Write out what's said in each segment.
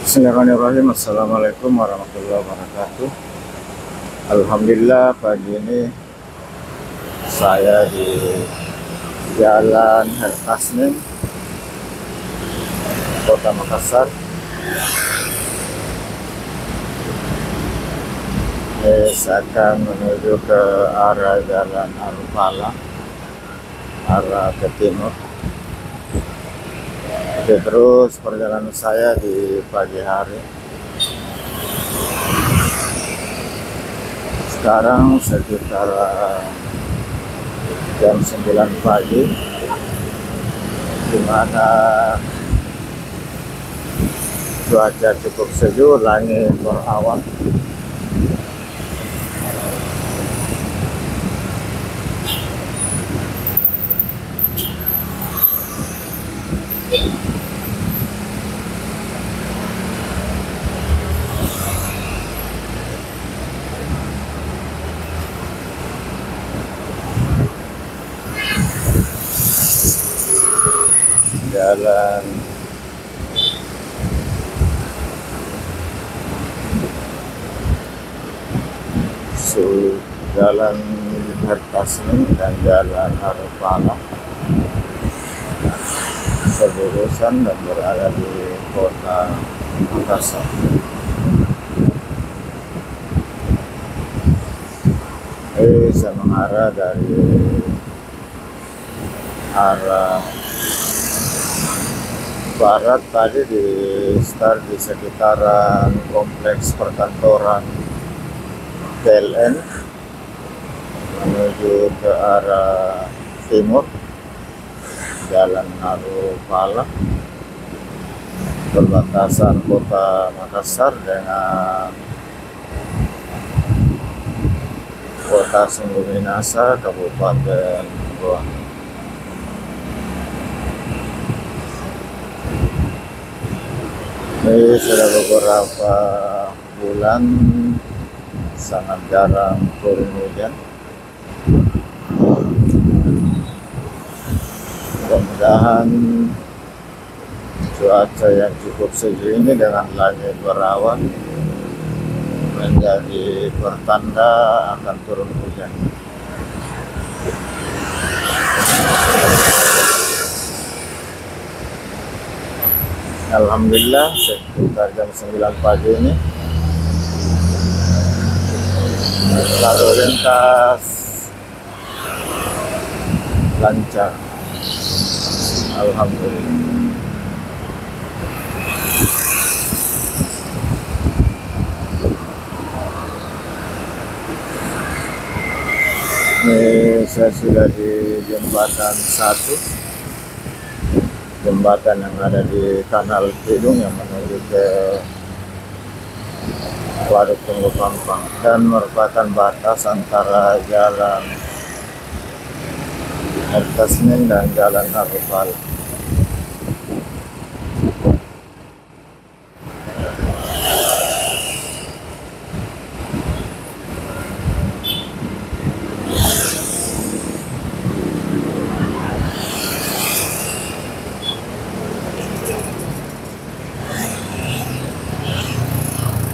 Bismillahirrahmanirrahim. Assalamualaikum warahmatullahi wabarakatuh. Alhamdulillah pagi ini saya di Jalan Hertasning, Kota Makassar. Saya akan menuju ke arah Jalan Arupala, arah ke timur. Oke, terus perjalanan saya di pagi hari. Sekarang sekitar jam 9 pagi, di mana cuaca cukup sejuk, langit berawan. Jalan Jalan Hertasning dan Jalan Arupala selurusan dan berada di Kota Makassar. Saya mengarah dari arah barat, tadi di start di sekitaran kompleks perkantoran PLN, menuju ke arah timur Jalan Arupala, perbatasan Kota Makassar dengan Kota Sungguh Minasa, Kabupaten Goa. Ini sudah beberapa bulan sangat jarang turun hujan. Mudah-mudahan cuaca yang cukup sejuk ini dengan langit berawan menjadi pertanda akan turun hujan. Alhamdulillah sekitar jam 9 pagi ini lalu lintas lancar. Alhamdulillah. Ini saya sudah di jembatan 1, jembatan yang ada di Kanal Tidung yang menuju ke Waduk Tunggu Pampang, dan merupakan batas antara Jalan Hertasning dan Jalan Arupala.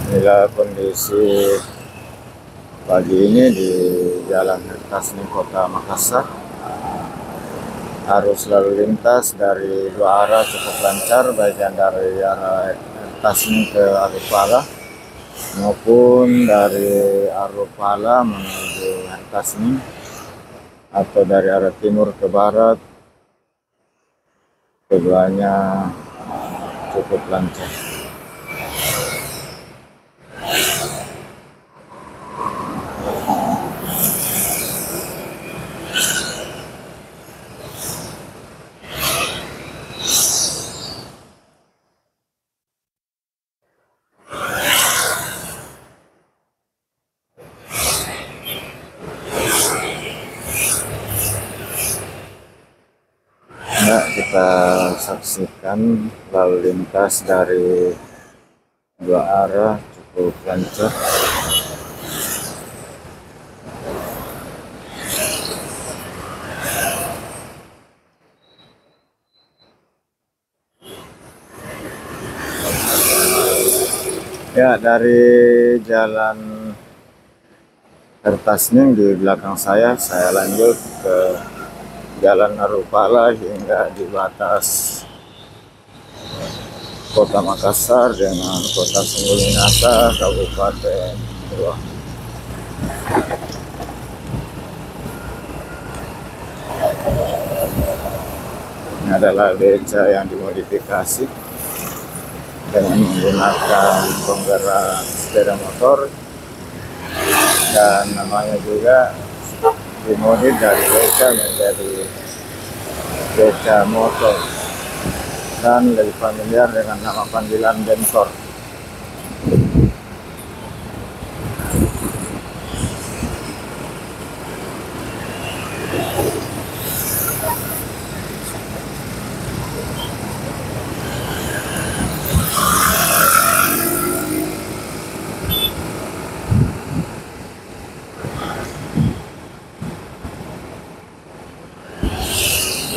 Inilah kondisi pagi ini di Jalan Hertasning Kota Makassar. Arus lalu lintas dari dua arah cukup lancar, baik yang dari arah Hertasning ke Arupala maupun dari Arupala menuju Hertasning, atau dari arah timur ke barat. Keduanya cukup lancar. Nah, kita saksikan lalu lintas dari dua arah cukup lancar. Ya, dari jalan Kertasning di belakang saya lanjut ke Jalan Arupala hingga di batas Kota Makassar dengan Kota Sungguh Kabupaten Goa. Ini adalah beca yang dimodifikasi dengan menggunakan penggerak sepeda motor, dan namanya juga dimodif dari beca menjadi beca motor, dan lebih familiar dengan nama panggilan bentor.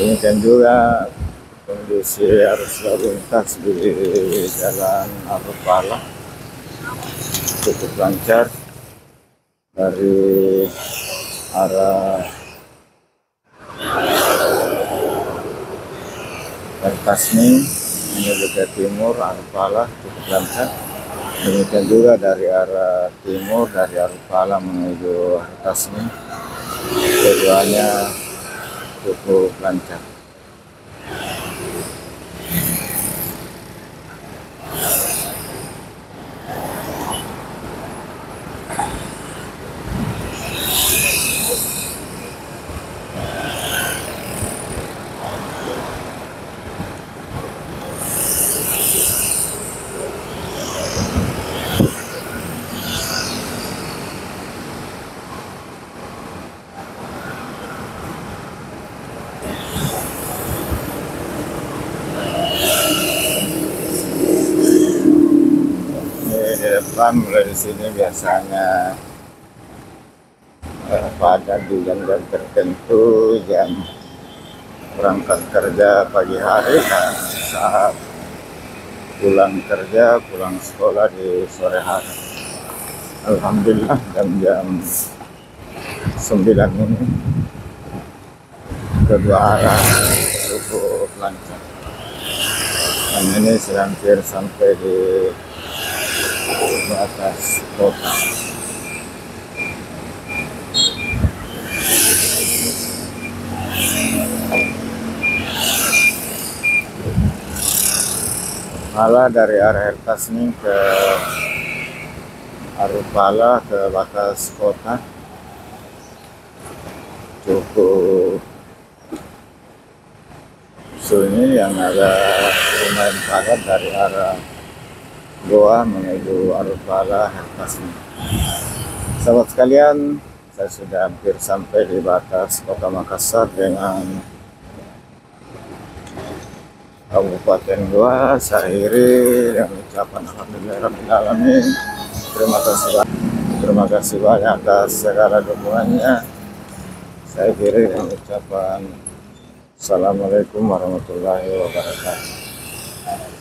Demikian juga kondisi arus lalu lintas di Jalan Arupala cukup lancar dari arah Kertasning menuju ke timur. Arupala cukup lancar. Demikian juga dari arah timur, dari Arupala menuju Kertasning, keduanya cukup lancar. Di depan mulai di sini biasanya pada di jam-jam tertentu, jam berangkat kerja pagi hari dan saat pulang kerja, pulang sekolah di sore hari. Alhamdulillah jam-jam 9 ini kedua arah cukup lancar. Dan ini sedang hampir sampai di batas kota. Malah dari arah Kertasning ke Arupala ke batas kota cukup sunyi, yang ada lumayan padat dari arah Goa menuju Arupala Kertasning. Sahabat sekalian, saya sudah hampir sampai di batas Kota Makassar dengan Kabupaten Goa. Saya akhiri dengan ucapan alhamdulillahirrahmanirrahim. Terima kasih banyak atas segala dukungannya. Saya akhiri dengan ucapan Assalamualaikum warahmatullahi wabarakatuh.